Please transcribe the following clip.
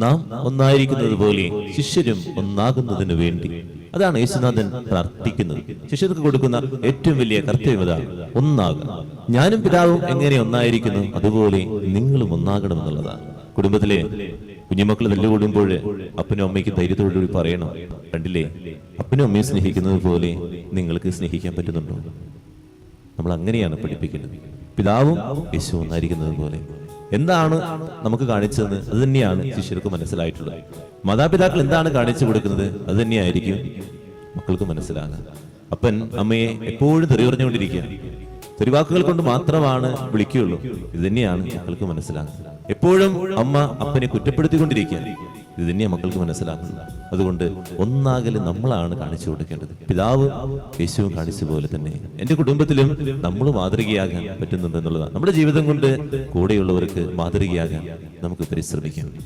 നാം ഒന്നായിരിക്കുന്നത് പോലെ ശിഷ്യരും ഒന്നാകുന്നതിന് വേണ്ടി. അതാണ് യേശുനാഥൻ പ്രാർത്ഥിക്കുന്നത്. ശിഷ്യർക്ക് കൊടുക്കുന്ന ഏറ്റവും വലിയ കർത്തവ്യത ഒന്നാകുക. ഞാനും പിതാവും എങ്ങനെ ഒന്നായിരിക്കുന്നു അതുപോലെ നിങ്ങളും ഒന്നാകണമെന്നുള്ളതാണ്. കുടുംബത്തിലെ കുഞ്ഞുമക്കൾ തല്ലുകൂടുമ്പോൾ അപ്പനും അമ്മയ്ക്ക് ധൈര്യത്തോടുകൂടി പറയണം, കണ്ടില്ലേ, അപ്പനും അമ്മയും സ്നേഹിക്കുന്നത് പോലെ നിങ്ങൾക്ക് സ്നേഹിക്കാൻ പറ്റുന്നുണ്ടോ? നമ്മൾ അങ്ങനെയാണ് പഠിപ്പിക്കുന്നത്. പിതാവും യേശു ഒന്നായിരിക്കുന്നത് പോലെ. എന്താണ് നമുക്ക് കാണിച്ചതെന്ന് അത് തന്നെയാണ് ശിഷ്യർക്ക് മനസ്സിലായിട്ടുള്ളത്. മാതാപിതാക്കൾ എന്താണ് കാണിച്ചു കൊടുക്കുന്നത് അത് തന്നെയായിരിക്കും മക്കൾക്ക് മനസ്സിലാകുക. അപ്പൻ അമ്മയെ എപ്പോഴും തെറി പറഞ്ഞുകൊണ്ടിരിക്കുക, തെറിവാക്കുകൾ കൊണ്ട് മാത്രമാണ് വിളിക്കുകയുള്ളൂ. ഇത് തന്നെയാണ് മക്കൾക്ക് മനസ്സിലാകുന്നത്. എപ്പോഴും അമ്മ അപ്പനെ കുറ്റപ്പെടുത്തിക്കൊണ്ടിരിക്കുക, ഇത് തന്നെയാണ് മക്കൾക്ക് മനസ്സിലാക്കുന്നത്. അതുകൊണ്ട് ഒന്നാകല് നമ്മളാണ് കാണിച്ചു കൊടുക്കേണ്ടത്. പിതാവ് യേശുവും കാണിച്ച പോലെ തന്നെ എൻ്റെ കുടുംബത്തിലും നമ്മൾ മാതൃകയാകാൻ പറ്റുന്നുണ്ട് എന്നുള്ളതാണ്. നമ്മുടെ ജീവിതം കൊണ്ട് കൂടെയുള്ളവർക്ക് മാതൃകയാകാൻ നമുക്ക് പരിശ്രമിക്കാം.